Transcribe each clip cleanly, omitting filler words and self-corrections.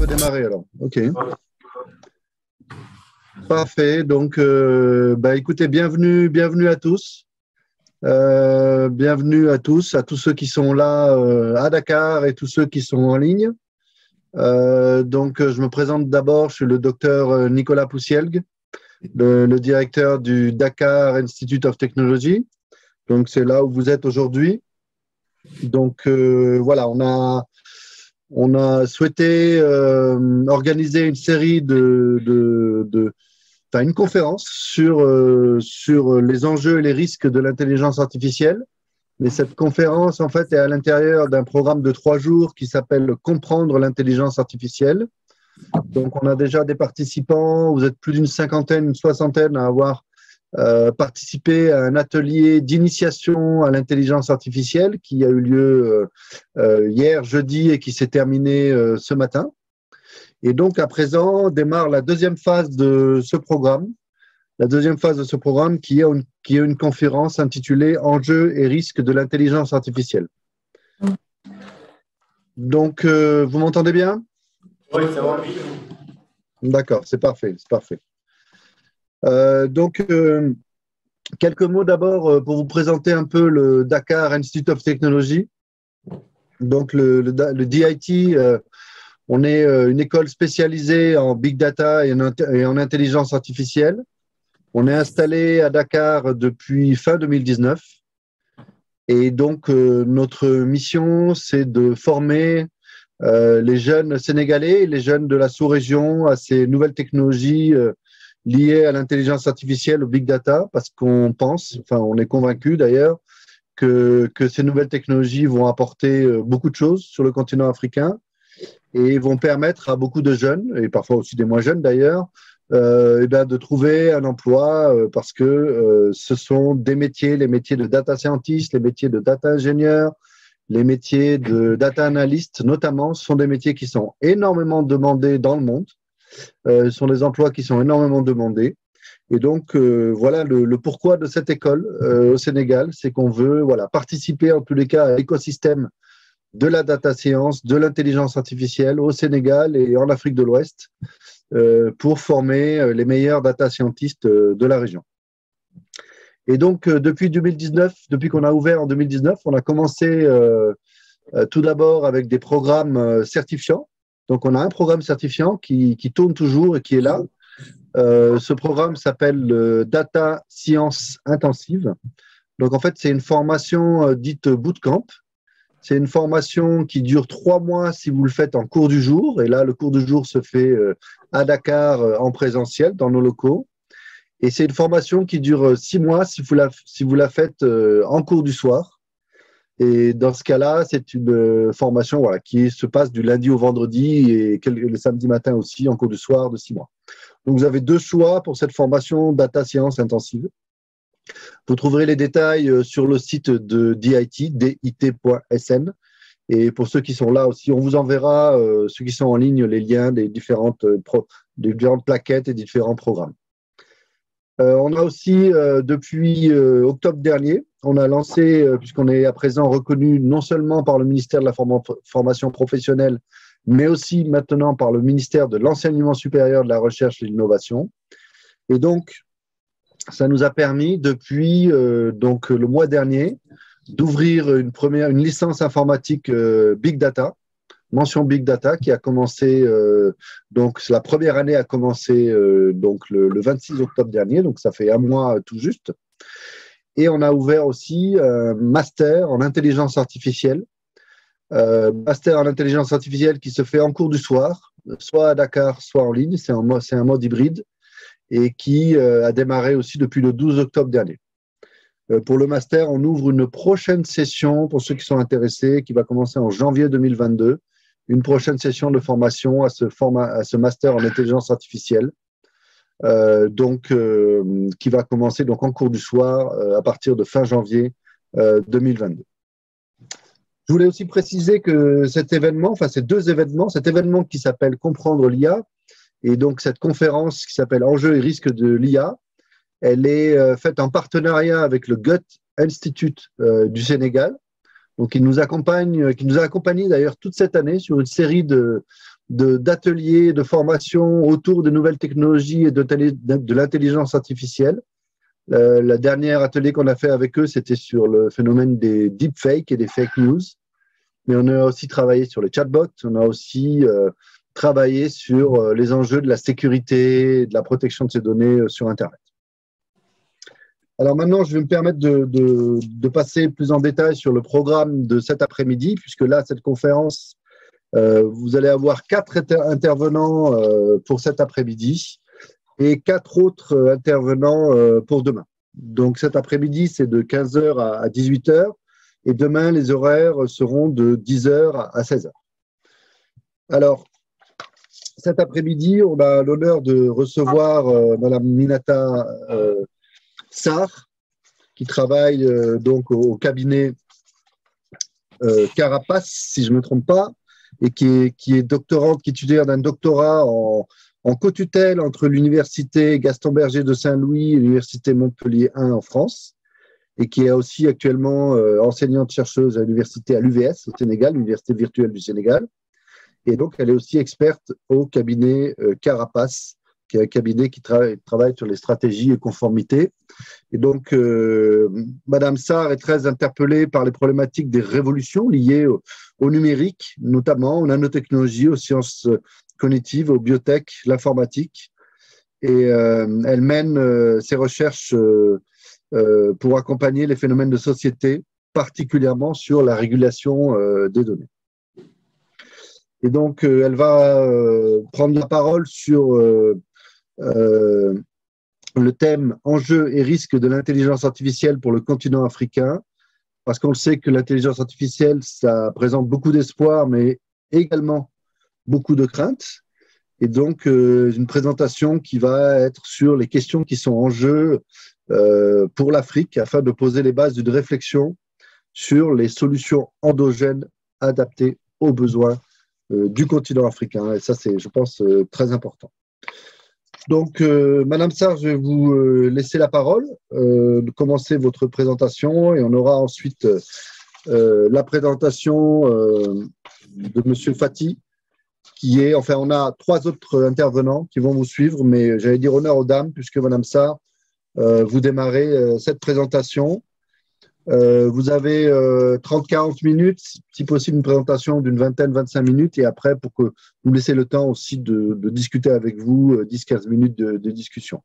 démarrer alors. OK. Parfait. Donc, écoutez, bienvenue à tous. Bienvenue à tous ceux qui sont là à Dakar et tous ceux qui sont en ligne. Je me présente d'abord, je suis le docteur Nicolas Poussielgue, le directeur du Dakar Institute of Technology. Donc, c'est là où vous êtes aujourd'hui. Donc, voilà, on a souhaité organiser une série une conférence sur les enjeux et les risques de l'intelligence artificielle. Mais cette conférence, en fait, est à l'intérieur d'un programme de 3 jours qui s'appelle « Comprendre l'intelligence artificielle ». Donc, on a déjà des participants, vous êtes plus d'une cinquantaine, une soixantaine à avoir participé à un atelier d'initiation à l'intelligence artificielle qui a eu lieu hier, jeudi, et qui s'est terminé ce matin. Et donc, à présent, démarre la deuxième phase de ce programme. La deuxième phase de ce programme qui est une conférence intitulée « Enjeux et risques de l'intelligence artificielle ». Donc, vous m'entendez bien? Oui, ça va. D'accord, c'est parfait, c'est parfait. Quelques mots d'abord pour vous présenter un peu le Dakar Institute of Technology. Donc, le DIT, on est une école spécialisée en big data et en intelligence artificielle. On est installé à Dakar depuis fin 2019. Et donc, notre mission, c'est de former les jeunes Sénégalais, les jeunes de la sous-région à ces nouvelles technologies liées à l'intelligence artificielle, au big data, parce qu'on pense, enfin, on est convaincu d'ailleurs, que ces nouvelles technologies vont apporter beaucoup de choses sur le continent africain et vont permettre à beaucoup de jeunes, et parfois aussi des moins jeunes d'ailleurs, de trouver un emploi parce que ce sont des métiers, les métiers de data scientist, les métiers de data ingénieur, les métiers de data analyst notamment, sont des métiers qui sont énormément demandés dans le monde. Ce sont des emplois qui sont énormément demandés. Et donc, voilà le pourquoi de cette école au Sénégal, c'est qu'on veut participer en tous les cas à l'écosystème de la data science, de l'intelligence artificielle au Sénégal et en Afrique de l'Ouest pour former les meilleurs data scientists de la région. Et donc, depuis 2019, depuis qu'on a ouvert en 2019, on a commencé tout d'abord avec des programmes certifiants. Donc, on a un programme certifiant qui tourne toujours et qui est là. Ce programme s'appelle Data Science Intensive. Donc, en fait, c'est une formation dite bootcamp. C'est une formation qui dure 3 mois si vous le faites en cours du jour. Et là, le cours du jour se fait à Dakar en présentiel, dans nos locaux. Et c'est une formation qui dure 6 mois si vous la faites en cours du soir. Et dans ce cas-là, c'est une formation qui se passe du lundi au vendredi et le samedi matin aussi en cours du soir de 6 mois. Donc, vous avez 2 choix pour cette formation Data Science Intensive. Vous trouverez les détails sur le site de DIT, dit.sn. Et pour ceux qui sont là aussi, on vous enverra, ceux qui sont en ligne, les liens des différentes plaquettes et différents programmes. On a aussi, depuis octobre dernier, on a lancé, puisqu'on est à présent reconnu non seulement par le ministère de la formation professionnelle, mais aussi maintenant par le ministère de l'enseignement supérieur, de la recherche et de l'innovation. Et donc, ça nous a permis, depuis le mois dernier, d'ouvrir une licence informatique Big Data, mention Big Data, qui a commencé, la première année a commencé le 26 octobre dernier, donc ça fait 1 mois tout juste. Et on a ouvert aussi un master en intelligence artificielle, master en intelligence artificielle qui se fait en cours du soir, soit à Dakar, soit en ligne, c'est un mode hybride, et qui a démarré aussi depuis le 12 octobre dernier. Pour le master, on ouvre une prochaine session pour ceux qui sont intéressés, qui va commencer en janvier 2022, une prochaine session de formation à ce master en intelligence artificielle, qui va commencer en cours du soir à partir de fin janvier 2022. Je voulais aussi préciser que cet événement, ces 2 événements, cet événement qui s'appelle « Comprendre l'IA » et donc cette conférence qui s'appelle « Enjeux et risques de l'IA », elle est faite en partenariat avec le GUT Institute du Sénégal, donc qui nous a accompagné d'ailleurs toute cette année sur une série de d'ateliers, de formation autour des nouvelles technologies et de l'intelligence artificielle. Le dernier atelier qu'on a fait avec eux, c'était sur le phénomène des deepfakes et des fake news. Mais on a aussi travaillé sur les chatbots, on a aussi travaillé sur les enjeux de la sécurité et de la protection de ces données sur Internet. Alors maintenant, je vais me permettre de passer plus en détail sur le programme de cet après-midi, puisque là, cette conférence, vous allez avoir 4 intervenants pour cet après-midi et 4 autres intervenants pour demain. Donc cet après-midi, c'est de 15h à 18h et demain, les horaires seront de 10h à 16h. Alors, cet après-midi, on a l'honneur de recevoir Madame Minata Sarr, qui travaille donc au cabinet Carapace, si je ne me trompe pas, et qui est doctorante, qui est titulaire d'un doctorat en co-tutelle entre l'université Gaston Berger de Saint-Louis et l'université Montpellier 1 en France, et qui est aussi actuellement enseignante-chercheuse à l'université à l'UVS au Sénégal, l'université virtuelle du Sénégal. Et donc, elle est aussi experte au cabinet Carapace, qui est un cabinet qui travaille sur les stratégies et conformités. Et donc, Madame Sarr est très interpellée par les problématiques des révolutions liées au numérique, notamment aux nanotechnologies, aux sciences cognitives, aux biotech, l'informatique. Et elle mène ses recherches pour accompagner les phénomènes de société, particulièrement sur la régulation des données. Et donc, elle va prendre la parole sur le thème « Enjeux et risques de l'intelligence artificielle pour le continent africain », parce qu'on le sait que l'intelligence artificielle, ça présente beaucoup d'espoir, mais également beaucoup de craintes. Et donc, une présentation qui va être sur les questions qui sont en jeu pour l'Afrique, afin de poser les bases d'une réflexion sur les solutions endogènes adaptées aux besoins du continent africain. Et ça, c'est, je pense, très important. Donc, Madame Sarr, je vais vous laisser la parole, commencer votre présentation et on aura ensuite la présentation de Monsieur Fati, qui est, enfin, on a 3 autres intervenants qui vont vous suivre, mais j'allais dire honneur aux dames, puisque Madame Sarr, vous démarrez cette présentation. Vous avez 30-40 minutes, si possible une présentation d'une 20-25 minutes, et après, pour que vous laissez le temps aussi de discuter avec vous, 10-15 minutes de discussion.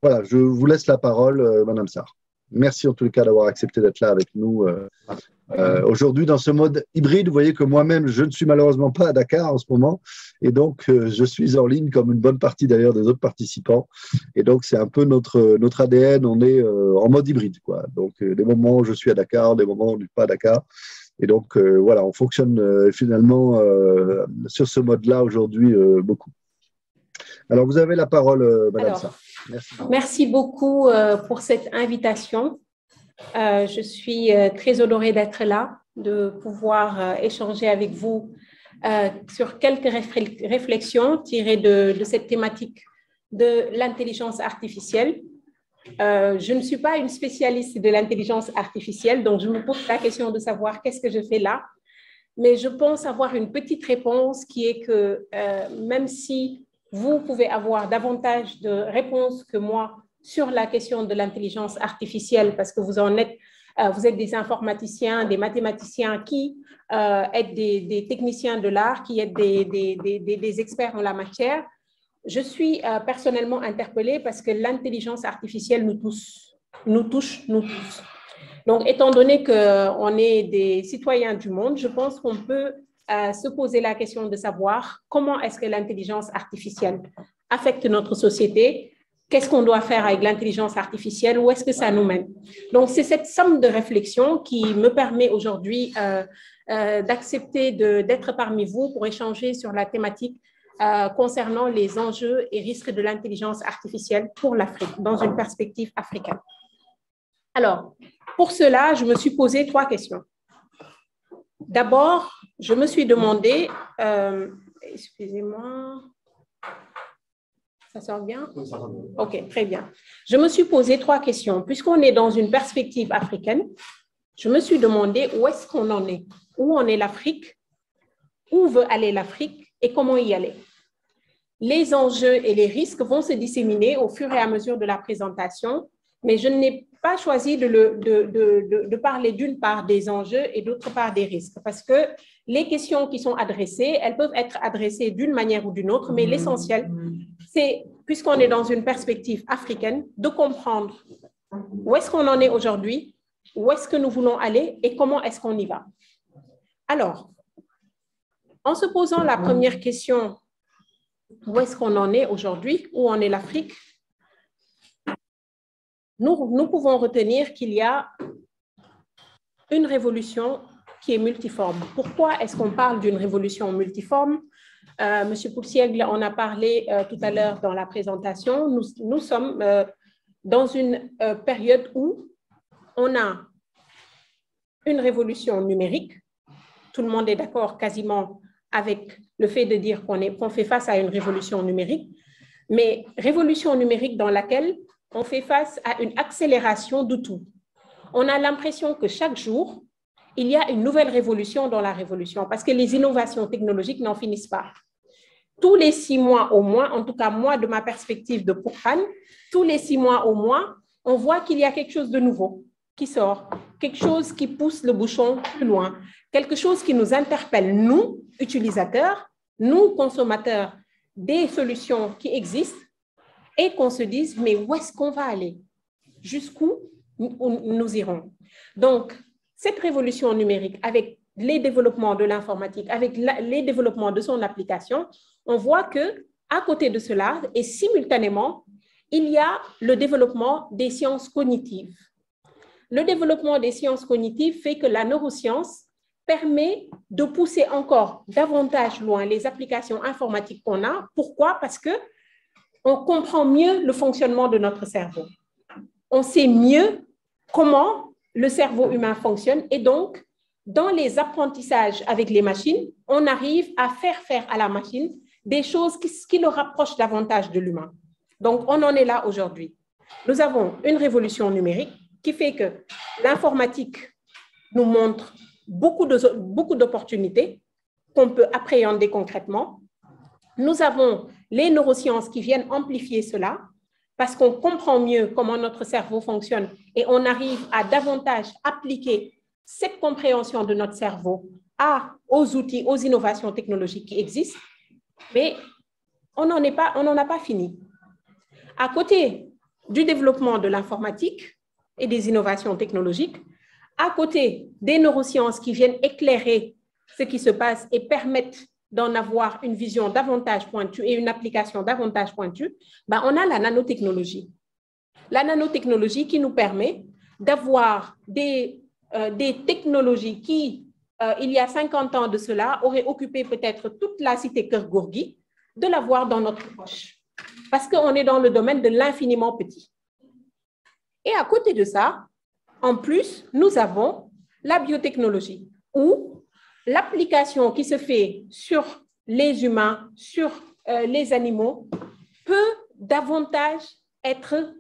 Voilà, je vous laisse la parole, Madame Sarr. Merci en tout cas d'avoir accepté d'être là avec nous aujourd'hui dans ce mode hybride. Vous voyez que moi-même, je ne suis malheureusement pas à Dakar en ce moment, et donc je suis en ligne comme une bonne partie d'ailleurs des autres participants. Et donc c'est un peu notre ADN, on est en mode hybride, quoi. Donc des moments où je suis à Dakar, des moments où je ne suis pas à Dakar. Et donc voilà, on fonctionne finalement sur ce mode-là aujourd'hui beaucoup. Alors vous avez la parole, Madame Sarr. Merci beaucoup pour cette invitation. Je suis très honorée d'être là, de pouvoir échanger avec vous sur quelques réflexions tirées de cette thématique de l'intelligence artificielle. Je ne suis pas une spécialiste de l'intelligence artificielle, donc je me pose la question de savoir qu'est-ce que je fais là. Mais je pense avoir une petite réponse qui est que même si vous pouvez avoir davantage de réponses que moi sur la question de l'intelligence artificielle, parce que vous êtes des informaticiens, des mathématiciens qui êtes des techniciens de l'art, qui êtes des experts en la matière. Je suis personnellement interpellée parce que l'intelligence artificielle nous touche tous. Donc, étant donné qu'on est des citoyens du monde, je pense qu'on peut se poser la question de savoir comment est-ce que l'intelligence artificielle affecte notre société, qu'est-ce qu'on doit faire avec l'intelligence artificielle, où est-ce que ça nous mène. Donc, c'est cette somme de réflexion qui me permet aujourd'hui d'accepter d'être parmi vous pour échanger sur la thématique concernant les enjeux et risques de l'intelligence artificielle pour l'Afrique, dans une perspective africaine. Alors, pour cela, je me suis posé 3 questions. D'abord, je me suis demandé, excusez-moi, ça sort bien? Ok, très bien. Je me suis posé 3 questions. Puisqu'on est dans une perspective africaine, je me suis demandé où est-ce qu'on en est, où en est l'Afrique, où veut aller l'Afrique et comment y aller. Les enjeux et les risques vont se disséminer au fur et à mesure de la présentation, mais je n'ai pas choisi de parler d'une part des enjeux et d'autre part des risques, parce que les questions qui sont adressées, elles peuvent être adressées d'une manière ou d'une autre, mais l'essentiel, c'est, puisqu'on est dans une perspective africaine, de comprendre où est-ce qu'on en est aujourd'hui, où est-ce que nous voulons aller et comment est-ce qu'on y va. Alors, en se posant la première question, où est-ce qu'on en est aujourd'hui, où en est l'Afrique, nous pouvons retenir qu'il y a une révolution qui est multiforme. Pourquoi est-ce qu'on parle d'une révolution multiforme? Monsieur Poussiègle en a parlé tout à l'heure dans la présentation. Nous sommes dans une période où on a une révolution numérique. Tout le monde est d'accord quasiment avec le fait de dire qu'on fait face à une révolution numérique, mais révolution numérique dans laquelle on fait face à une accélération de tout. On a l'impression que chaque jour, il y a une nouvelle révolution dans la révolution parce que les innovations technologiques n'en finissent pas. Tous les 6 mois au moins, en tout cas moi de ma perspective de Pourhan, tous les 6 mois au moins, on voit qu'il y a quelque chose de nouveau qui sort, quelque chose qui pousse le bouchon plus loin, quelque chose qui nous interpelle, nous, utilisateurs, nous, consommateurs des solutions qui existent, et qu'on se dise, mais où est-ce qu'on va aller? Jusqu'où nous irons? Donc, cette révolution numérique, avec les développements de l'informatique, avec les développements de son application, on voit qu'à côté de cela, et simultanément, il y a le développement des sciences cognitives. Le développement des sciences cognitives fait que la neuroscience permet de pousser encore davantage loin les applications informatiques qu'on a. Pourquoi? Parce qu'on comprend mieux le fonctionnement de notre cerveau. On sait mieux comment le cerveau humain fonctionne et donc, dans les apprentissages avec les machines, on arrive à faire à la machine des choses qui le rapprochent davantage de l'humain. Donc, on en est là aujourd'hui. Nous avons une révolution numérique qui fait que l'informatique nous montre beaucoup d'opportunités qu'on peut appréhender concrètement. Nous avons les neurosciences qui viennent amplifier cela parce qu'on comprend mieux comment notre cerveau fonctionne et on arrive à davantage appliquer cette compréhension de notre cerveau aux outils, aux innovations technologiques qui existent, mais on n'en a pas fini. À côté du développement de l'informatique et des innovations technologiques, à côté des neurosciences qui viennent éclairer ce qui se passe et permettent d'en avoir une vision davantage pointue et une application davantage pointue, on a la nanotechnologie. La nanotechnologie qui nous permet d'avoir des technologies qui, il y a 50 ans de cela, auraient occupé peut-être toute la cité Keur-Gorgui, de l'avoir dans notre poche. Parce qu'on est dans le domaine de l'infiniment petit. Et à côté de ça, en plus, nous avons la biotechnologie, où l'application qui se fait sur les humains, sur les animaux, peut davantage être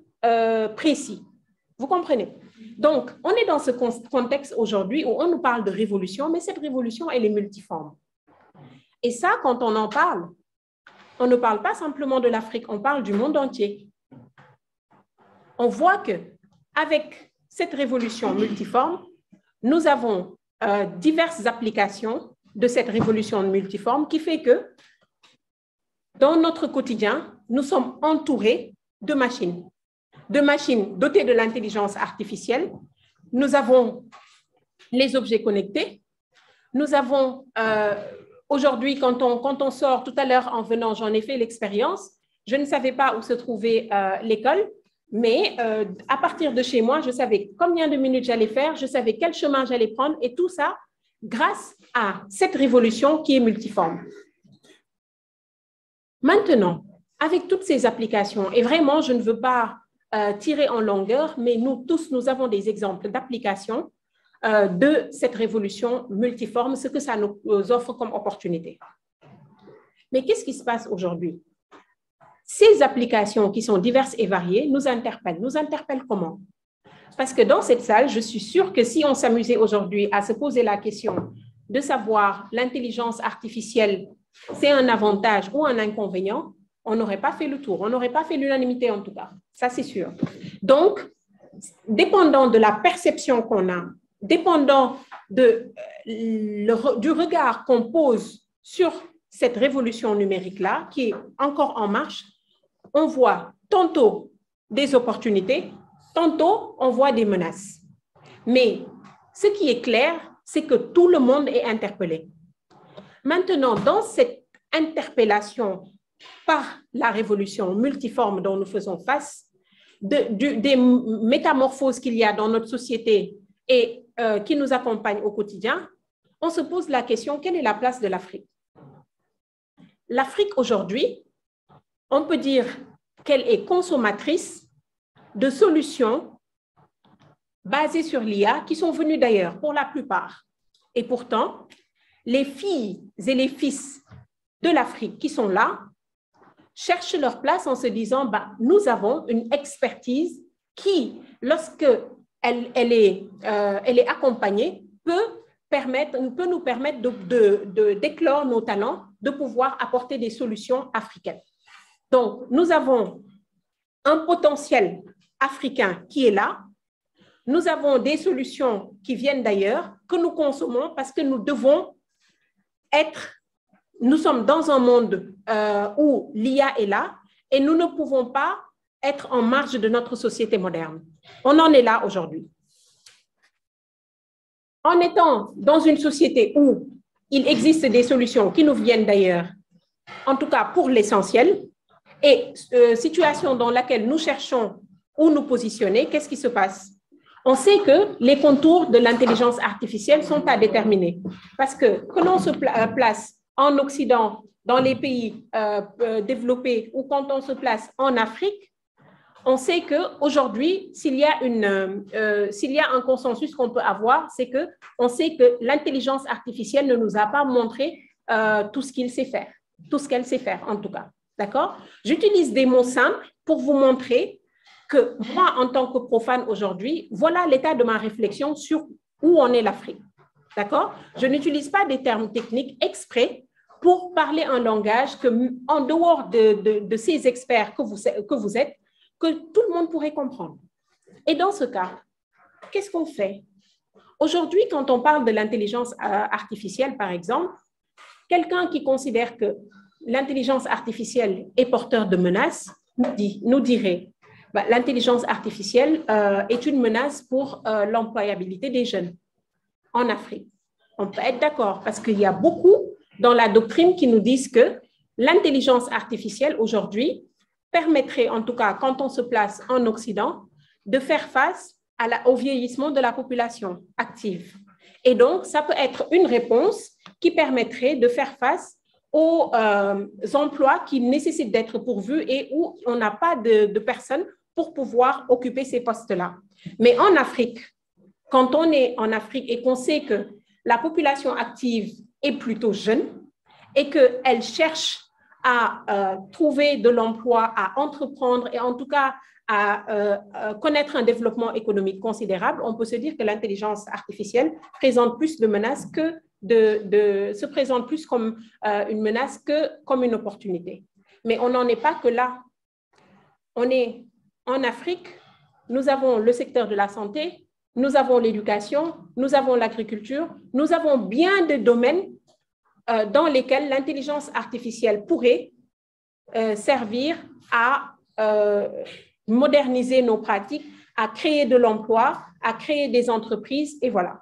précis. Vous comprenez? Donc, on est dans ce contexte aujourd'hui où on nous parle de révolution, mais cette révolution, elle est multiforme. Et ça, quand on en parle, on ne parle pas simplement de l'Afrique, on parle du monde entier. On voit qu'avec cette révolution multiforme, nous avons diverses applications de cette révolution multiforme qui fait que dans notre quotidien, nous sommes entourés de machines dotées de l'intelligence artificielle. Nous avons les objets connectés. Nous avons, aujourd'hui, quand on sort, tout à l'heure en venant, j'en ai fait l'expérience, je ne savais pas où se trouvait l'école, mais à partir de chez moi, je savais combien de minutes j'allais faire, je savais quel chemin j'allais prendre et tout ça grâce à cette révolution qui est multiforme. Maintenant, avec toutes ces applications, et vraiment, je ne veux pas tirer en longueur, mais nous tous, nous avons des exemples d'applications de cette révolution multiforme, ce que ça nous offre comme opportunité. Mais qu'est-ce qui se passe aujourd'hui? Ces applications qui sont diverses et variées nous interpellent. Nous interpellent comment? Parce que dans cette salle, je suis sûre que si on s'amusait aujourd'hui à se poser la question de savoir l'intelligence artificielle c'est un avantage ou un inconvénient, on n'aurait pas fait le tour, on n'aurait pas fait l'unanimité en tout cas, ça c'est sûr. Donc, dépendant de la perception qu'on a, dépendant du regard qu'on pose sur cette révolution numérique-là, qui est encore en marche, on voit tantôt des opportunités, tantôt on voit des menaces. Mais ce qui est clair, c'est que tout le monde est interpellé. Maintenant, dans cette interpellation par la révolution multiforme dont nous faisons face, des métamorphoses qu'il y a dans notre société et qui nous accompagnent au quotidien, on se pose la question, quelle est la place de l'Afrique? L'Afrique aujourd'hui, on peut dire qu'elle est consommatrice de solutions basées sur l'IA qui sont venues d'ailleurs pour la plupart. Et pourtant, les filles et les fils de l'Afrique qui sont là cherchent leur place en se disant bah, nous avons une expertise qui, lorsque elle est accompagnée, peut nous permettre d'éclore nos talents, de pouvoir apporter des solutions africaines. Donc, nous avons un potentiel africain qui est là. Nous avons des solutions qui viennent d'ailleurs, que nous consommons parce que nous sommes dans un monde où l'IA est là et nous ne pouvons pas être en marge de notre société moderne. On en est là aujourd'hui. En étant dans une société où il existe des solutions qui nous viennent d'ailleurs, en tout cas pour l'essentiel, et situation dans laquelle nous cherchons où nous positionner, qu'est-ce qui se passe? On sait que les contours de l'intelligence artificielle sont à déterminer. Parce que l'on se place en Occident, dans les pays développés, ou quand on se place en Afrique, on sait qu'aujourd'hui, s'il y a un consensus qu'on peut avoir, c'est qu'on sait que l'intelligence artificielle ne nous a pas montré tout ce qu'il sait faire, tout ce qu'elle sait faire en tout cas. D'accord? J'utilise des mots simples pour vous montrer que moi, en tant que profane aujourd'hui, voilà l'état de ma réflexion sur où en est l'Afrique. D'accord? Je n'utilise pas des termes techniques exprès pour parler un langage que, en dehors de ces experts que vous êtes, que tout le monde pourrait comprendre. Et dans ce cas, qu'est-ce qu'on fait? Aujourd'hui, quand on parle de l'intelligence artificielle, par exemple, quelqu'un qui considère que l'intelligence artificielle est porteur de menaces nous dirait bah, l'intelligence artificielle est une menace pour l'employabilité des jeunes en Afrique. On peut être d'accord parce qu'il y a beaucoup dans la doctrine qui nous disent que l'intelligence artificielle aujourd'hui permettrait, en tout cas quand on se place en Occident, de faire face au vieillissement de la population active. Et donc, ça peut être une réponse qui permettrait de faire face aux emplois qui nécessitent d'être pourvus et où on n'a pas de personnes pour pouvoir occuper ces postes-là. Mais en Afrique, quand on est en Afrique et qu'on sait que la population active est plutôt jeune et qu'elle cherche à trouver de l'emploi, à entreprendre et en tout cas à connaître un développement économique considérable, on peut se dire que l'intelligence artificielle présente plus de menaces que se présente plus comme une menace que comme une opportunité. Mais on n'en est pas que là. On est en Afrique, nous avons le secteur de la santé, nous avons l'éducation, nous avons l'agriculture, nous avons bien des domaines dans lesquels l'intelligence artificielle pourrait servir à moderniser nos pratiques, à créer de l'emploi, à créer des entreprises, et voilà.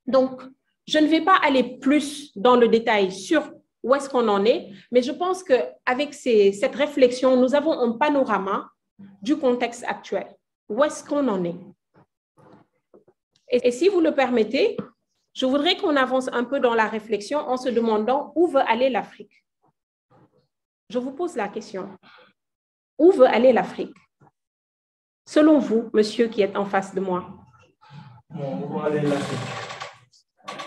Donc, je ne vais pas aller plus dans le détail sur où est-ce qu'on en est, mais je pense qu'avec cette réflexion, nous avons un panorama du contexte actuel. Où est-ce qu'on en est? Et si vous le permettez, je voudrais qu'on avance un peu dans la réflexion en se demandant où veut aller l'Afrique. Je vous pose la question. Où veut aller l'Afrique? Selon vous, monsieur qui êtes en face de moi. Où veut aller l'Afrique?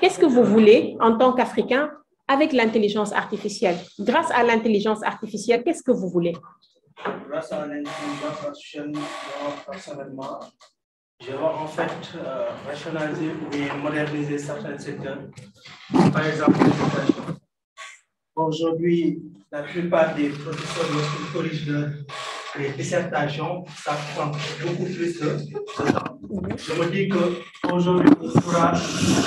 Qu'est-ce que vous voulez en tant qu'Africain avec l'intelligence artificielle? Grâce à l'intelligence artificielle, qu'est-ce que vous voulez? Grâce à l'intelligence artificielle, moi, personnellement, je vais en fait rationaliser ou moderniser certains secteurs. Par exemple, l'éducation. Aujourd'hui, la plupart des professeurs, lorsqu'ils corrigent les dissertations, ça prend beaucoup plus de temps. Je me dis qu'aujourd'hui, on pourra,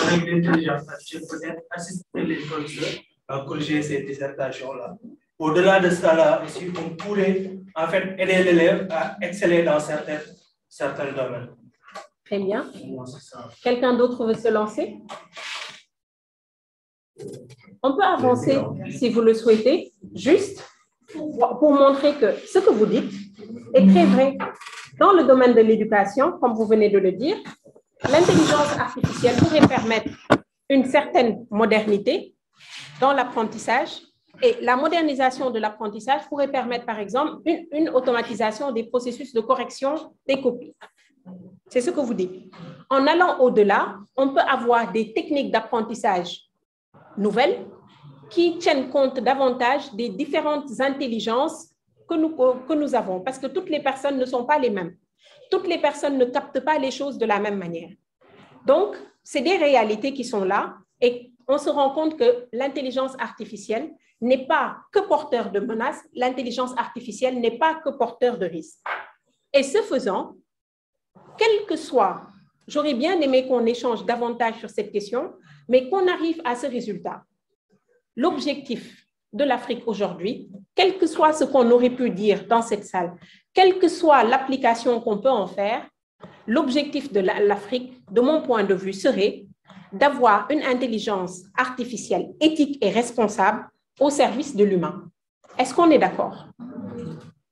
avec l'intelligence artificielle, peut-être assister les professeurs à corriger ces dissertations-là. Au-delà de cela, aussi, on pourrait en fait aider l'élève à exceller dans certains domaines. Très bien. Quelqu'un d'autre veut se lancer? On peut avancer si vous le souhaitez, juste pour montrer que ce que vous dites est très vrai. Dans le domaine de l'éducation, comme vous venez de le dire, l'intelligence artificielle pourrait permettre une certaine modernité dans l'apprentissage. Et la modernisation de l'apprentissage pourrait permettre, par exemple, une automatisation des processus de correction des copies. C'est ce que vous dites. En allant au-delà, on peut avoir des techniques d'apprentissage nouvelles qui tiennent compte davantage des différentes intelligences que nous avons, parce que toutes les personnes ne sont pas les mêmes. Toutes les personnes ne captent pas les choses de la même manière. Donc, c'est des réalités qui sont là et on se rend compte que l'intelligence artificielle n'est pas que porteur de menaces, l'intelligence artificielle n'est pas que porteur de risques. Et ce faisant, quel que soit, j'aurais bien aimé qu'on échange davantage sur cette question, mais qu'on arrive à ce résultat. L'objectif de l'Afrique aujourd'hui, quel que soit ce qu'on aurait pu dire dans cette salle, quelle que soit l'application qu'on peut en faire, l'objectif de l'Afrique, de mon point de vue, serait d'avoir une intelligence artificielle éthique et responsable au service de l'humain. Est-ce qu'on est d'accord?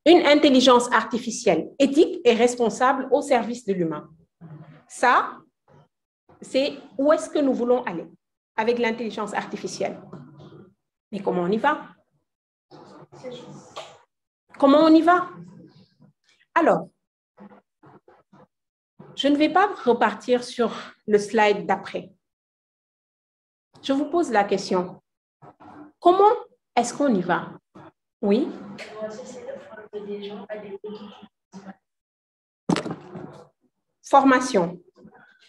Une intelligence artificielle éthique et responsable au service de l'humain. Ça, c'est où est-ce que nous voulons aller avec l'intelligence artificielle. Mais comment on y va? Comment on y va? Alors, je ne vais pas repartir sur le slide d'après. Je vous pose la question. Comment est-ce qu'on y va? Oui? Formation.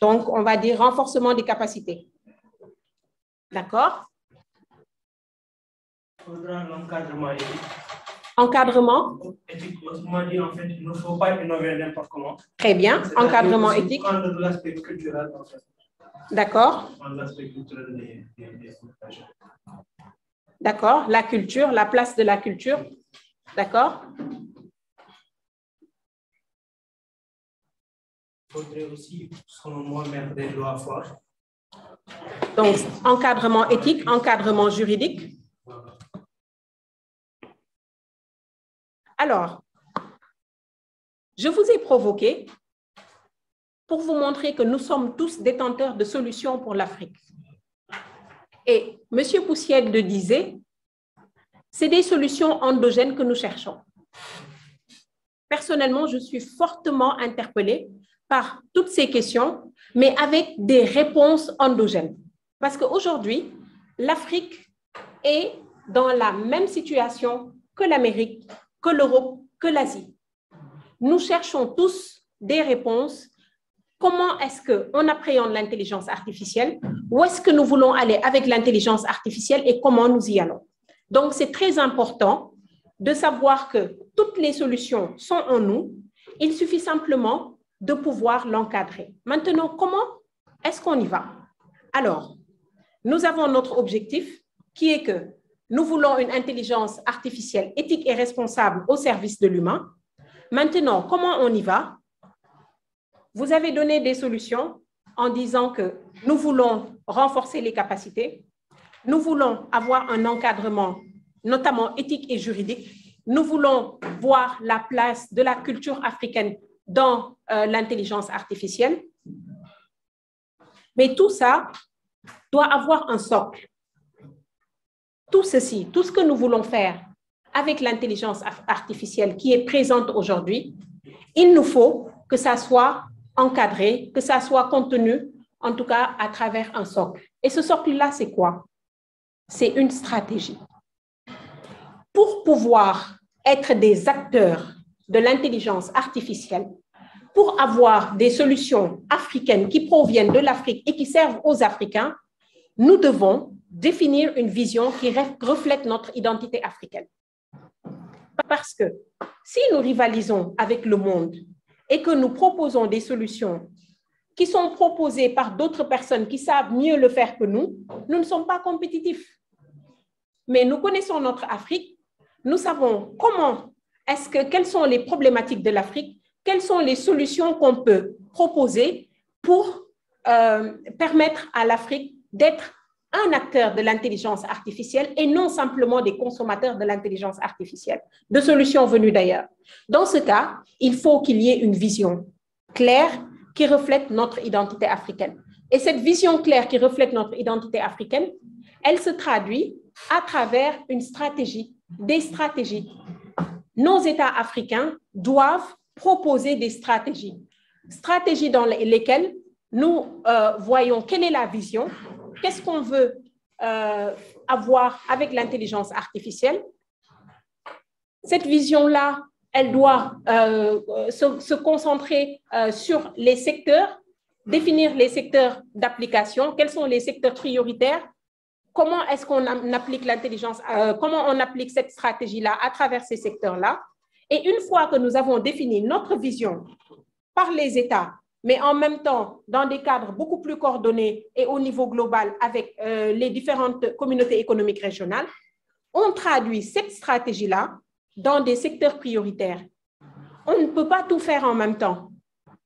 Donc, on va dire renforcement des capacités. D'accord? Il faudra l'encadrement éthique. Encadrement? Éthique, autrement dit, en fait, il ne faut pas innover n'importe comment. Très bien. Encadrement éthique. Prendre l'aspect culturel, en fait. D'accord. Prendre l'aspect culturel des D'accord. La culture, la place de la culture. D'accord. Il faudrait aussi, selon moi, mettre des lois fortes. Donc, encadrement éthique, encadrement juridique. Alors, je vous ai provoqué pour vous montrer que nous sommes tous détenteurs de solutions pour l'Afrique. Et M. Poussiègue le disait, c'est des solutions endogènes que nous cherchons. Personnellement, je suis fortement interpellée par toutes ces questions, mais avec des réponses endogènes. Parce qu'aujourd'hui, l'Afrique est dans la même situation que l'Amérique, que l'Europe, que l'Asie. Nous cherchons tous des réponses. Comment est-ce qu'on appréhende l'intelligence artificielle? Où est-ce que nous voulons aller avec l'intelligence artificielle et comment nous y allons? Donc, c'est très important de savoir que toutes les solutions sont en nous. Il suffit simplement de pouvoir l'encadrer. Maintenant, comment est-ce qu'on y va? Alors, nous avons notre objectif qui est que nous voulons une intelligence artificielle éthique et responsable au service de l'humain. Maintenant, comment on y va? Vous avez donné des solutions en disant que nous voulons renforcer les capacités, nous voulons avoir un encadrement, notamment éthique et juridique, nous voulons voir la place de la culture africaine dans l'intelligence artificielle. Mais tout ça doit avoir un socle. Tout ceci, tout ce que nous voulons faire avec l'intelligence artificielle qui est présente aujourd'hui, il nous faut que ça soit encadré, que ça soit contenu, en tout cas à travers un socle. Et ce socle-là, c'est quoi? C'est une stratégie. Pour pouvoir être des acteurs de l'intelligence artificielle, pour avoir des solutions africaines qui proviennent de l'Afrique et qui servent aux Africains, nous devons définir une vision qui reflète notre identité africaine. Parce que si nous rivalisons avec le monde et que nous proposons des solutions qui sont proposées par d'autres personnes qui savent mieux le faire que nous, nous ne sommes pas compétitifs. Mais nous connaissons notre Afrique, nous savons quelles sont les problématiques de l'Afrique, quelles sont les solutions qu'on peut proposer pour permettre à l'Afrique d'être un acteur de l'intelligence artificielle et non simplement des consommateurs de l'intelligence artificielle, de solutions venues d'ailleurs. Dans ce cas, il faut qu'il y ait une vision claire qui reflète notre identité africaine. Et cette vision claire qui reflète notre identité africaine, elle se traduit à travers une stratégie, des stratégies. Nos États africains doivent proposer des stratégies dans lesquelles nous voyons quelle est la vision, qu'est-ce qu'on veut avoir avec l'intelligence artificielle. Cette vision-là, elle doit se concentrer sur les secteurs, définir les secteurs d'application, quels sont les secteurs prioritaires, comment est-ce qu'on applique l'intelligence, comment on applique cette stratégie-là à travers ces secteurs-là. Et une fois que nous avons défini notre vision par les États, mais en même temps dans des cadres beaucoup plus coordonnés et au niveau global avec les différentes communautés économiques régionales, on traduit cette stratégie-là dans des secteurs prioritaires. On ne peut pas tout faire en même temps.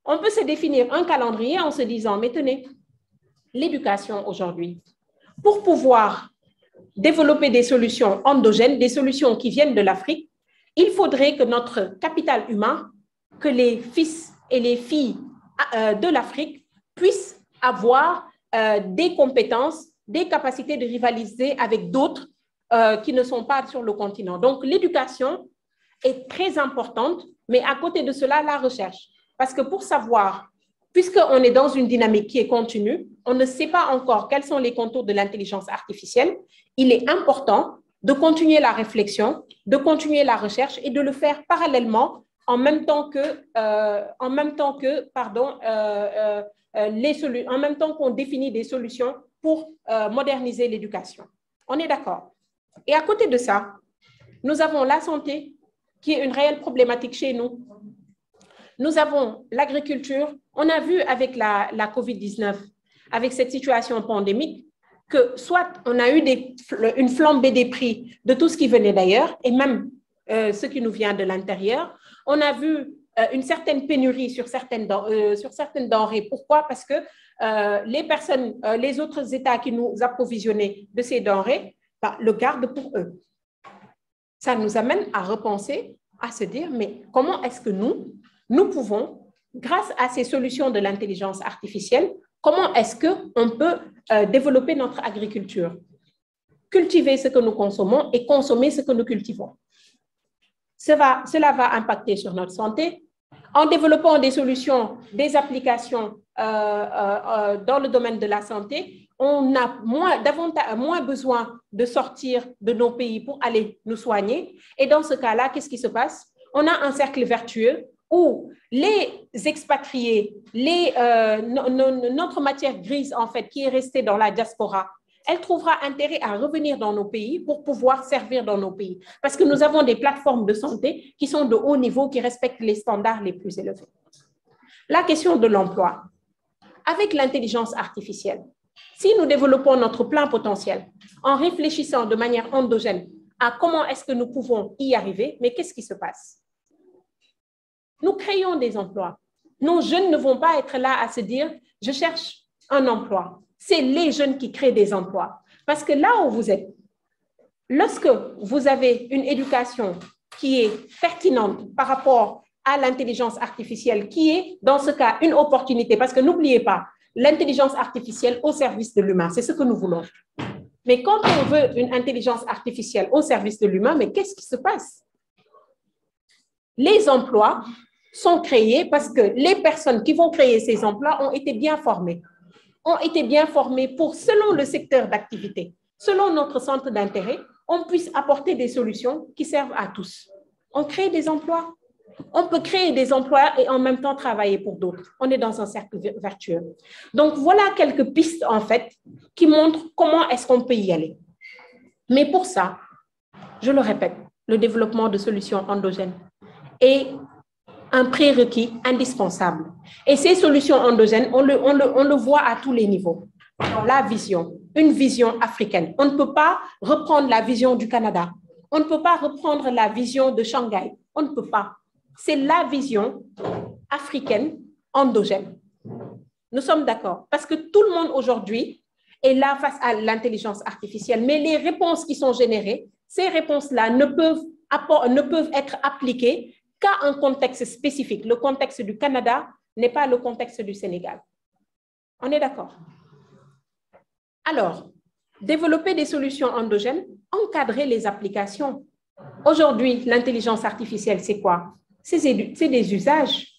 On peut se définir un calendrier en se disant, mais tenez, l'éducation aujourd'hui, pour pouvoir développer des solutions endogènes, des solutions qui viennent de l'Afrique, il faudrait que notre capital humain, que les fils et les filles de l'Afrique puissent avoir des compétences, des capacités de rivaliser avec d'autres qui ne sont pas sur le continent. Donc, l'éducation est très importante, mais à côté de cela, la recherche. Parce que pour savoir, puisqu'on est dans une dynamique qui est continue, on ne sait pas encore quels sont les contours de l'intelligence artificielle, il est important de continuer la réflexion, de continuer la recherche et de le faire parallèlement en même temps qu'on définit des solutions pour moderniser l'éducation. On est d'accord? Et à côté de ça, nous avons la santé, qui est une réelle problématique chez nous. Nous avons l'agriculture. On a vu avec la COVID-19, avec cette situation pandémique, que soit on a eu une flambée des prix de tout ce qui venait d'ailleurs, et même ce qui nous vient de l'intérieur. On a vu une certaine pénurie sur certaines denrées. Pourquoi? Parce que les autres États qui nous approvisionnaient de ces denrées, le gardent pour eux. Ça nous amène à repenser, à se dire, mais comment est-ce que nous pouvons, grâce à ces solutions de l'intelligence artificielle, comment est-ce qu'on peut développer notre agriculture, cultiver ce que nous consommons et consommer ce que nous cultivons. Cela va impacter sur notre santé. En développant des solutions, des applications dans le domaine de la santé, on a moins besoin de sortir de nos pays pour aller nous soigner. Et dans ce cas-là, qu'est-ce qui se passe? On a un cercle vertueux où les expatriés, notre matière grise, en fait, qui est restée dans la diaspora, elle trouvera intérêt à revenir dans nos pays pour pouvoir servir dans nos pays. Parce que nous avons des plateformes de santé qui sont de haut niveau, qui respectent les standards les plus élevés. La question de l'emploi. Avec l'intelligence artificielle, si nous développons notre plein potentiel en réfléchissant de manière endogène à comment est-ce que nous pouvons y arriver, mais qu'est-ce qui se passe? Nous créons des emplois. Nos jeunes ne vont pas être là à se dire « je cherche un emploi ». C'est les jeunes qui créent des emplois. Parce que là où vous êtes, lorsque vous avez une éducation qui est pertinente par rapport à l'intelligence artificielle, qui est dans ce cas une opportunité, parce que n'oubliez pas, l'intelligence artificielle au service de l'humain, c'est ce que nous voulons. Mais quand on veut une intelligence artificielle au service de l'humain, mais qu'est-ce qui se passe? Les emplois sont créés parce que les personnes qui vont créer ces emplois ont été bien formées. Pour, selon le secteur d'activité, selon notre centre d'intérêt, on puisse apporter des solutions qui servent à tous. On crée des emplois. On peut créer des emplois et en même temps travailler pour d'autres. On est dans un cercle vertueux. Donc, voilà quelques pistes, en fait, qui montrent comment est-ce qu'on peut y aller. Mais pour ça, je le répète, le développement de solutions endogènes est un prérequis indispensable. Et ces solutions endogènes, on le voit à tous les niveaux. Dans la vision, une vision africaine. On ne peut pas reprendre la vision du Canada. On ne peut pas reprendre la vision de Shanghai. On ne peut pas. C'est la vision africaine endogène. Nous sommes d'accord. Parce que tout le monde aujourd'hui est là face à l'intelligence artificielle. Mais les réponses qui sont générées, ces réponses-là ne peuvent être appliquées qu'à un contexte spécifique. Le contexte du Canada n'est pas le contexte du Sénégal. On est d'accord? Alors, développer des solutions endogènes, encadrer les applications. Aujourd'hui, l'intelligence artificielle, c'est quoi? C'est des usages.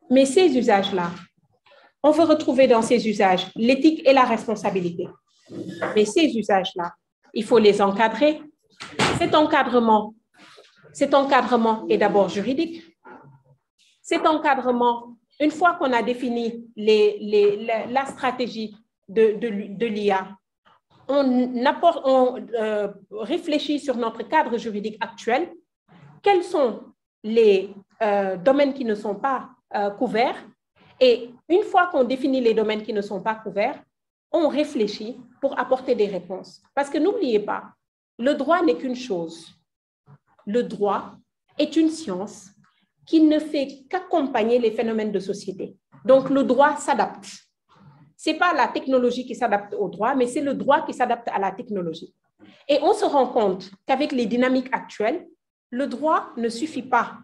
Mais ces usages-là, on veut retrouver dans ces usages l'éthique et la responsabilité. Mais ces usages-là, il faut les encadrer. Cet encadrement est d'abord juridique. Cet encadrement, une fois qu'on a défini la stratégie de l'IA, on réfléchit sur notre cadre juridique actuel. Quels sont les domaines qui ne sont pas couverts? Et une fois qu'on définit les domaines qui ne sont pas couverts, on réfléchit pour apporter des réponses. Parce que n'oubliez pas, le droit n'est qu'une chose. Le droit est une science qui ne fait qu'accompagner les phénomènes de société. Donc, le droit s'adapte. Ce n'est pas la technologie qui s'adapte au droit, mais c'est le droit qui s'adapte à la technologie. Et on se rend compte qu'avec les dynamiques actuelles, le droit ne suffit pas.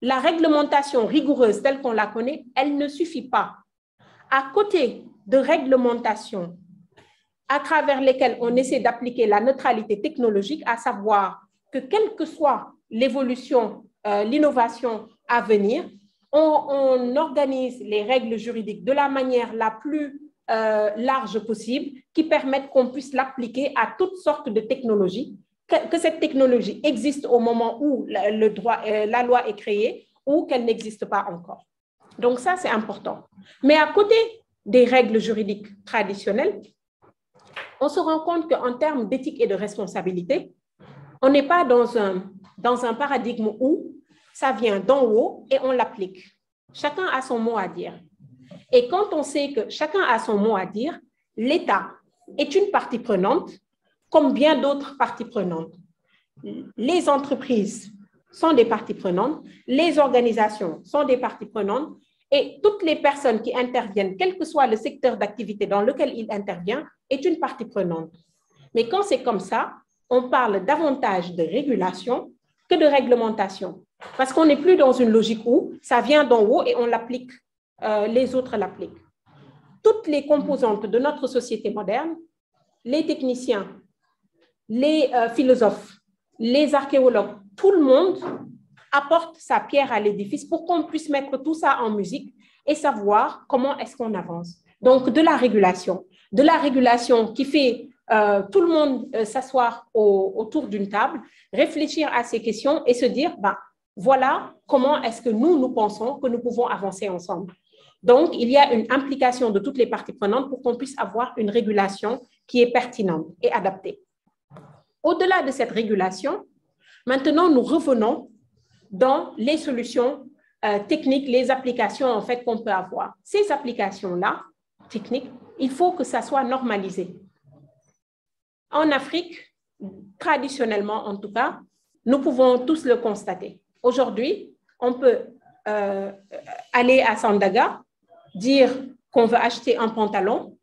La réglementation rigoureuse telle qu'on la connaît, elle ne suffit pas. À côté de réglementations à travers lesquelles on essaie d'appliquer la neutralité technologique, à savoir que quelle que soit l'évolution, l'innovation à venir, on organise les règles juridiques de la manière la plus large possible qui permettent qu'on puisse l'appliquer à toutes sortes de technologies, que cette technologie existe au moment où la loi est créée ou qu'elle n'existe pas encore. Donc ça, c'est important. Mais à côté des règles juridiques traditionnelles, on se rend compte qu'en termes d'éthique et de responsabilité, on n'est pas dans un paradigme où ça vient d'en haut et on l'applique. Chacun a son mot à dire. Et quand on sait que chacun a son mot à dire, l'État est une partie prenante, comme bien d'autres parties prenantes. Les entreprises sont des parties prenantes, les organisations sont des parties prenantes, et toutes les personnes qui interviennent, quel que soit le secteur d'activité dans lequel il intervient, est une partie prenante. Mais quand c'est comme ça, on parle davantage de régulation que de réglementation. Parce qu'on n'est plus dans une logique où ça vient d'en haut et on l'applique, les autres l'appliquent. Toutes les composantes de notre société moderne, les techniciens, les philosophes, les archéologues, tout le monde apporte sa pierre à l'édifice pour qu'on puisse mettre tout ça en musique et savoir comment est-ce qu'on avance. Donc, de la régulation qui fait tout le monde s'asseoir autour d'une table, réfléchir à ces questions et se dire, voilà comment est-ce que nous pensons que nous pouvons avancer ensemble. Donc, il y a une implication de toutes les parties prenantes pour qu'on puisse avoir une régulation qui est pertinente et adaptée. Au-delà de cette régulation, maintenant, nous revenons dans les solutions techniques, les applications en fait qu'on peut avoir. Ces applications-là, techniques, il faut que ça soit normalisé. En Afrique, traditionnellement en tout cas, nous pouvons tous le constater. Aujourd'hui, on peut aller à Sandaga, dire qu'on veut acheter un pantalon,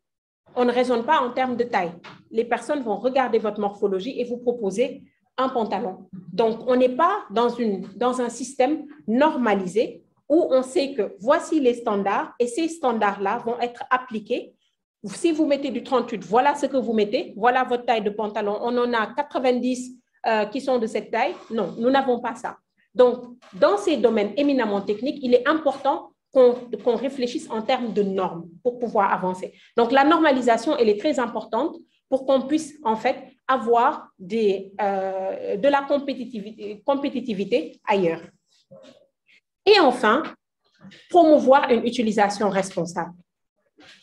on ne raisonne pas en termes de taille. Les personnes vont regarder votre morphologie et vous proposer un pantalon. Donc, on n'est pas dans un système normalisé où on sait que voici les standards et ces standards-là vont être appliqués. Si vous mettez du 38, voilà ce que vous mettez, voilà votre taille de pantalon. On en a 90 qui sont de cette taille. Non, nous n'avons pas ça. Donc, dans ces domaines éminemment techniques, il est important qu'on réfléchisse en termes de normes pour pouvoir avancer. Donc, la normalisation, elle est très importante pour qu'on puisse, en fait, avoir de la compétitivité ailleurs. Et enfin, promouvoir une utilisation responsable.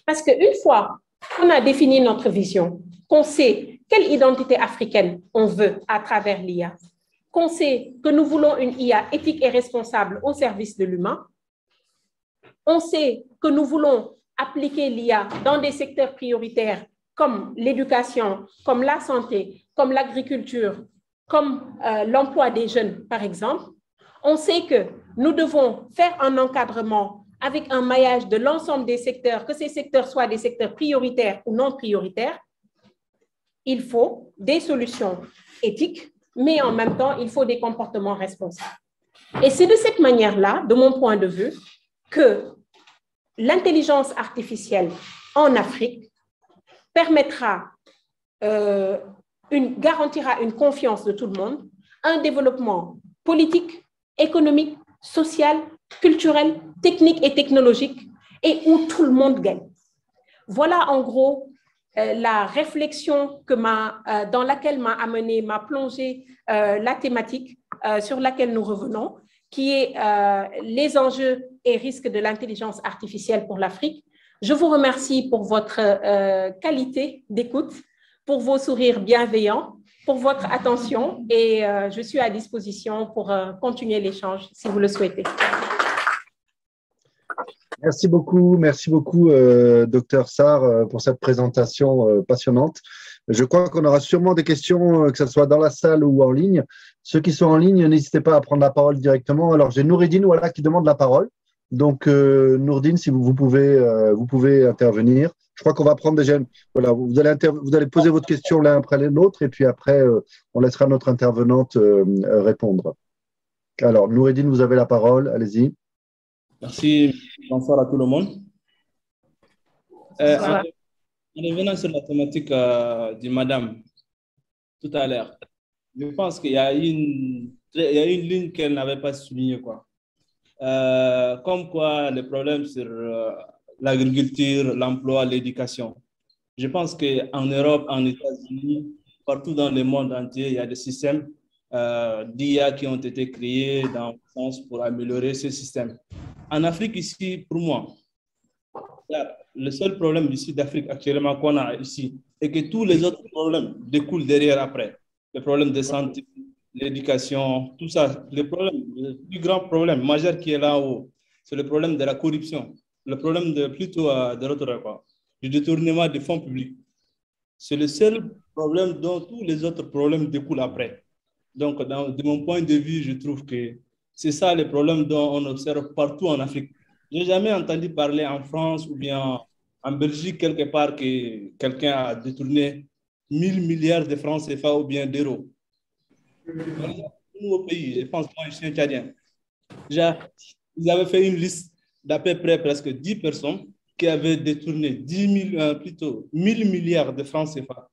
Parce qu'une fois qu'on a défini notre vision, qu'on sait quelle identité africaine on veut à travers l'IA, qu'on sait que nous voulons une IA éthique et responsable au service de l'humain, on sait que nous voulons appliquer l'IA dans des secteurs prioritaires comme l'éducation, comme la santé, comme l'agriculture, comme l'emploi des jeunes, par exemple. On sait que nous devons faire un encadrement avec un maillage de l'ensemble des secteurs, que ces secteurs soient des secteurs prioritaires ou non prioritaires. Il faut des solutions éthiques, mais en même temps, il faut des comportements responsables. Et c'est de cette manière-là, de mon point de vue, que l'intelligence artificielle en Afrique permettra, garantira une confiance de tout le monde, un développement politique, économique, social, culturel, technique et technologique, et où tout le monde gagne. Voilà en gros la réflexion dans laquelle m'a plongé la thématique sur laquelle nous revenons, qui est les enjeux et risques de l'intelligence artificielle pour l'Afrique. Je vous remercie pour votre qualité d'écoute, pour vos sourires bienveillants, pour votre attention et je suis à disposition pour continuer l'échange si vous le souhaitez. Merci beaucoup, Dr Sarr, pour cette présentation passionnante. Je crois qu'on aura sûrement des questions, que ce soit dans la salle ou en ligne. Ceux qui sont en ligne, n'hésitez pas à prendre la parole directement. Alors, j'ai Noureddine voilà, qui demande la parole. Donc, Nourdine, si vous pouvez intervenir. Je crois qu'on va prendre déjà… Voilà, vous allez poser votre question l'un après l'autre et puis après, on laissera notre intervenante répondre. Alors, Noureddine, vous avez la parole. Allez-y. Merci. Bonsoir à tout le monde. En revenant sur la thématique de madame tout à l'heure, je pense qu'il y a une ligne qu'elle n'avait pas soulignée, quoi. Comme quoi les problèmes sur l'agriculture, l'emploi, l'éducation. Je pense qu'en Europe, en États-Unis, partout dans le monde entier, il y a des systèmes d'IA qui ont été créés dans le sens pour améliorer ce système. En Afrique, ici, pour moi, le seul problème ici d'Afrique actuellement qu'on a ici, et que tous les autres problèmes découlent derrière après. Le problème de santé, l'éducation, tout ça. Le plus grand problème majeur qui est là-haut, c'est le problème de la corruption. Le problème de l'autre, du détournement des fonds publics. C'est le seul problème dont tous les autres problèmes découlent après. Donc, de mon point de vue, je trouve que c'est ça le problème dont on observe partout en Afrique. Je n'ai jamais entendu parler en France ou bien en Belgique, quelque part, que quelqu'un a détourné 1000 milliards de francs CFA ou bien d'euros. Nous, au pays, je pense, moi, je suis un Tchadien. Ils avaient fait une liste d'à peu près presque 10 personnes qui avaient détourné 1000 milliards de francs CFA.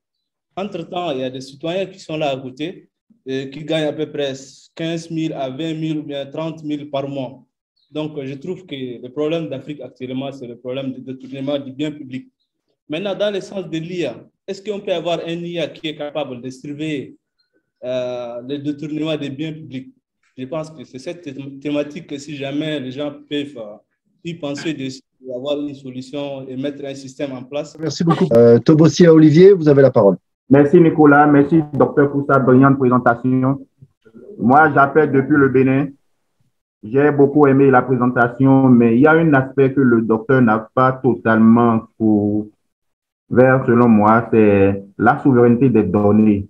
Entre-temps, il y a des citoyens qui sont là à côté et qui gagnent à peu près 15 000 à 20 000 ou bien 30 000 par mois. Donc, je trouve que le problème d'Afrique actuellement, c'est le problème du détournement du bien public. Maintenant, dans le sens de l'IA, est-ce qu'on peut avoir un IA qui est capable de surveiller le détournement des biens publics? Je pense que c'est cette thématique que si jamais les gens peuvent y penser d'avoir une solution et mettre un système en place. Merci beaucoup. Tobossia Olivier, vous avez la parole. Merci Nicolas, merci docteur pour sa brillante présentation. Moi, j'appelle depuis le Bénin. J'ai beaucoup aimé la présentation, mais il y a un aspect que le docteur n'a pas totalement couvert, selon moi, c'est la souveraineté des données.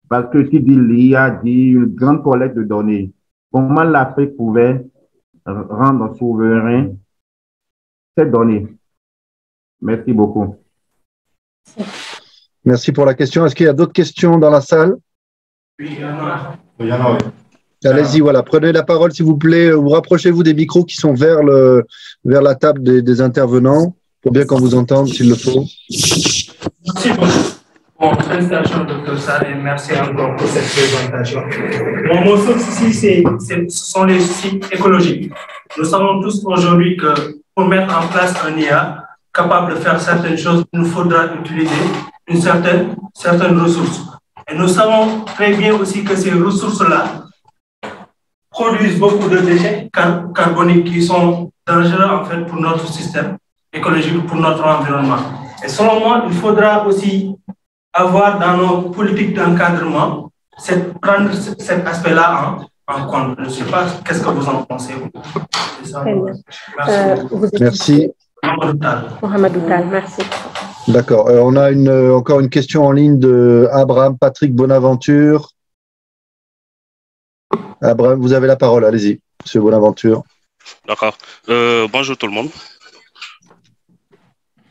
Parce que qui dit l'IA dit une grande collecte de données. Comment l'Afrique pouvait rendre souverain ces données? Merci beaucoup. Merci pour la question. Est-ce qu'il y a d'autres questions dans la salle? Oui, il y en a. Allez-y, voilà, prenez la parole s'il vous plaît, ou rapprochez-vous des micros qui sont vers la table des intervenants, pour bien qu'on vous entende s'il le faut. Merci beaucoup. Bon, félicitations, Dr Sarr, et merci encore pour cette présentation. Bon, mon souci ici, ce sont les soucis écologiques. Nous savons tous aujourd'hui que pour mettre en place un IA capable de faire certaines choses, il nous faudra utiliser certaines ressources. Et nous savons très bien aussi que ces ressources-là produisent beaucoup de déchets carboniques qui sont dangereux en fait pour notre système écologique, pour notre environnement. Et selon moi, il faudra aussi avoir dans nos politiques d'encadrement, prendre cet aspect-là en compte. Je ne sais pas, qu'est-ce que vous en pensez? Très bien. Merci. Mohamed Outal, merci. D'accord. On a encore une question en ligne de Abraham Patrick Bonaventure. Abraham, vous avez la parole. Allez-y, monsieur Bonaventure. D'accord. Bonjour tout le monde.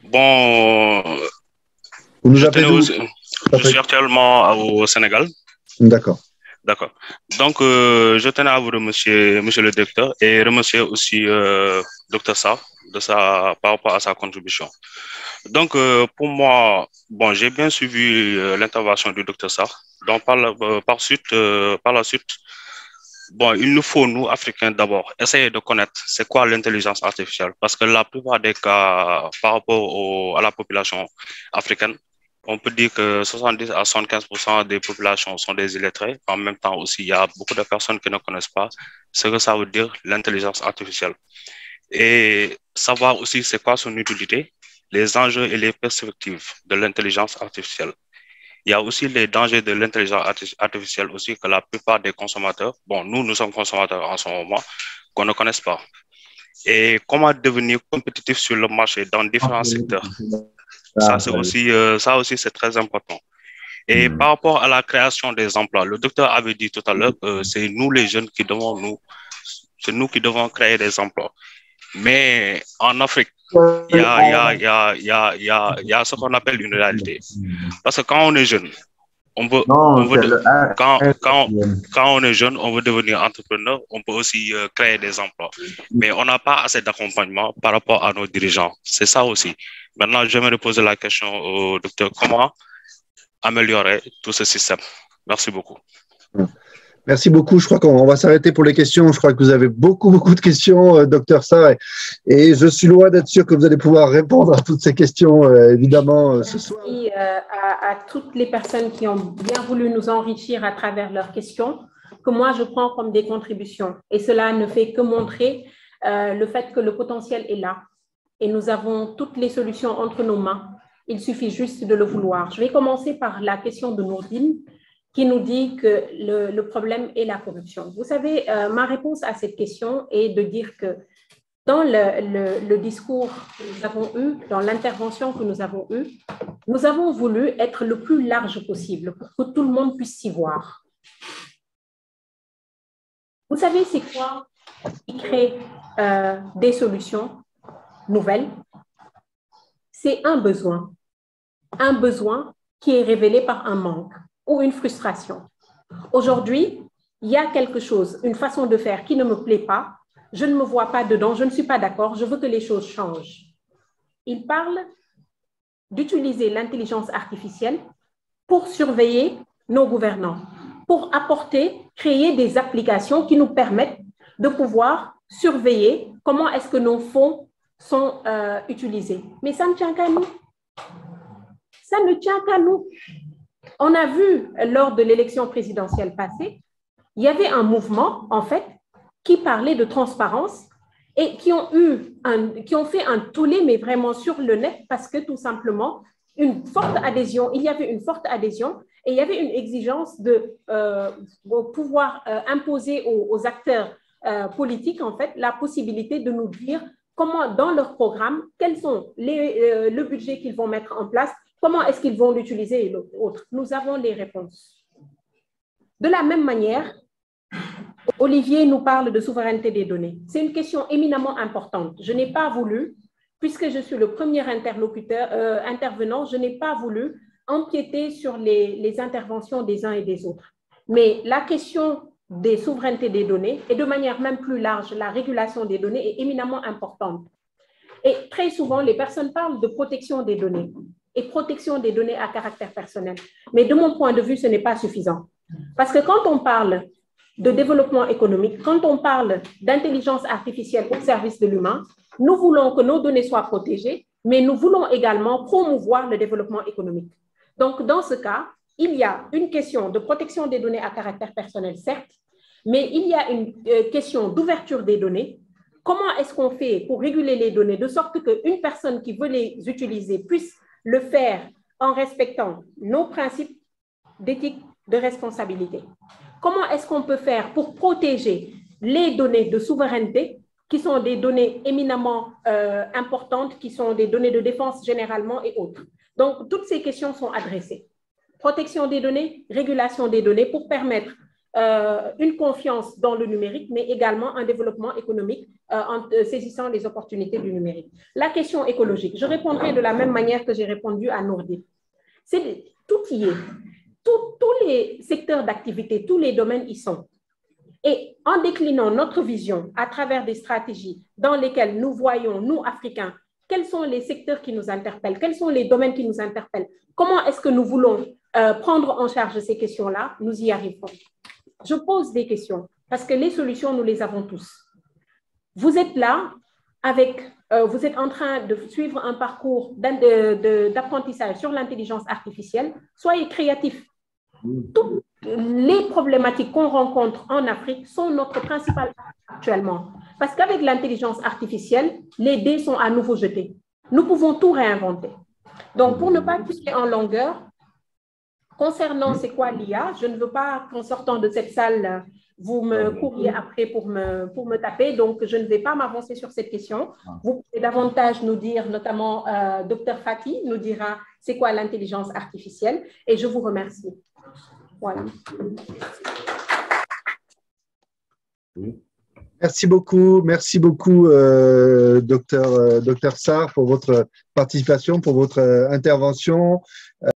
Bon, vous nous appelez d'où? Je suis actuellement au Sénégal. D'accord. D'accord. Donc, je tenais à vous remercier, monsieur le directeur, et remercier aussi Dr Sarr par rapport à sa contribution. Donc, pour moi, bon, j'ai bien suivi l'intervention du Dr Sarr. Donc, par la suite, bon, il nous faut, nous, Africains, d'abord, essayer de connaître c'est quoi l'intelligence artificielle. Parce que la plupart des cas, par rapport à la population africaine, on peut dire que 70 à 75% des populations sont des illettrés. En même temps aussi, il y a beaucoup de personnes qui ne connaissent pas ce que ça veut dire l'intelligence artificielle. Et savoir aussi c'est quoi son utilité, les enjeux et les perspectives de l'intelligence artificielle. Il y a aussi les dangers de l'intelligence artificielle aussi que la plupart des consommateurs, bon, nous sommes consommateurs en ce moment, qu'on ne connaisse pas. Et comment devenir compétitif sur le marché dans différents secteurs. Ça aussi, c'est très important. Et par rapport à la création des emplois, le docteur avait dit tout à l'heure que c'est nous les jeunes qui devons créer des emplois. Mais en Afrique, il y a ce qu'on appelle une réalité. Parce que quand on est jeune, quand on est jeune, on veut devenir entrepreneur, on peut aussi créer des emplois. Mais on n'a pas assez d'accompagnement par rapport à nos dirigeants. C'est ça aussi. Maintenant, j'aimerais poser la question au docteur, comment améliorer tout ce système? Merci beaucoup. Merci beaucoup. Je crois qu'on va s'arrêter pour les questions. Je crois que vous avez beaucoup de questions, docteur Sarr. Et je suis loin d'être sûr que vous allez pouvoir répondre à toutes ces questions, évidemment, ce soir. Merci à toutes les personnes qui ont bien voulu nous enrichir à travers leurs questions, que moi, je prends comme des contributions. Et cela ne fait que montrer le fait que le potentiel est là. Et nous avons toutes les solutions entre nos mains. Il suffit juste de le vouloir. Je vais commencer par la question de Nourdine, qui nous dit que le problème est la corruption. Vous savez, ma réponse à cette question est de dire que dans le discours que nous avons eu, dans l'intervention que nous avons eue, nous avons voulu être le plus large possible pour que tout le monde puisse s'y voir. Vous savez, c'est quoi qui crée des solutions nouvelles? C'est un besoin qui est révélé par un manque ou une frustration. Aujourd'hui, il y a quelque chose, une façon de faire qui ne me plaît pas, je ne me vois pas dedans, je ne suis pas d'accord, je veux que les choses changent. Il parle d'utiliser l'intelligence artificielle pour surveiller nos gouvernants, pour créer des applications qui nous permettent de pouvoir surveiller comment est-ce que nos fonds sont utilisés. Mais ça ne tient qu'à nous. Ça ne tient qu'à nous. On a vu lors de l'élection présidentielle passée, il y avait un mouvement, en fait, qui parlait de transparence et qui ont fait un tollé, mais vraiment sur le net, parce que tout simplement, il y avait une forte adhésion et il y avait une exigence de pouvoir imposer aux acteurs politiques, en fait, la possibilité de nous dire comment, dans leur programme, quels sont le budget qu'ils vont mettre en place, comment est-ce qu'ils vont l'utiliser et l'autre. Nous avons les réponses. De la même manière, Olivier nous parle de souveraineté des données. C'est une question éminemment importante. Je n'ai pas voulu, puisque je suis le premier intervenant, je n'ai pas voulu empiéter sur les interventions des uns et des autres. Mais la question des souverainetés des données, et de manière même plus large, la régulation des données est éminemment importante. Et très souvent, les personnes parlent de protection des données et protection des données à caractère personnel. Mais de mon point de vue, ce n'est pas suffisant. Parce que quand on parle de développement économique, quand on parle d'intelligence artificielle au service de l'humain, nous voulons que nos données soient protégées, mais nous voulons également promouvoir le développement économique. Donc, dans ce cas, il y a une question de protection des données à caractère personnel, certes, Mais il y a une question d'ouverture des données. Comment est-ce qu'on fait pour réguler les données de sorte qu'une personne qui veut les utiliser puisse le faire en respectant nos principes d'éthique, de responsabilité? Comment est-ce qu'on peut faire pour protéger les données de souveraineté, qui sont des données éminemment importantes, qui sont des données de défense généralement et autres? Donc, toutes ces questions sont adressées. Protection des données, régulation des données pour permettre une confiance dans le numérique, mais également un développement économique en saisissant les opportunités du numérique. La question écologique, je répondrai de la même manière que j'ai répondu à Nourdine. Tout y est. Tous les secteurs d'activité, tous les domaines y sont. Et en déclinant notre vision à travers des stratégies dans lesquelles nous voyons, nous, Africains, quels sont les secteurs qui nous interpellent, quels sont les domaines qui nous interpellent, comment est-ce que nous voulons prendre en charge ces questions-là, nous y arriverons. Je pose des questions parce que les solutions, nous les avons tous. Vous êtes là, vous êtes en train de suivre un parcours d'apprentissage sur l'intelligence artificielle. Soyez créatifs. Toutes les problématiques qu'on rencontre en Afrique sont notre principal actuellement. Parce qu'avec l'intelligence artificielle, les dés sont à nouveau jetés. Nous pouvons tout réinventer. Donc, pour ne pas pousser en longueur, concernant c'est quoi l'IA, je ne veux pas qu'en sortant de cette salle, vous me couriez après pour me taper, donc je ne vais pas m'avancer sur cette question. Vous pouvez davantage nous dire, notamment Dr Fati nous dira c'est quoi l'intelligence artificielle, et je vous remercie. Voilà. Merci beaucoup, docteur Sarr, pour votre participation, pour votre intervention.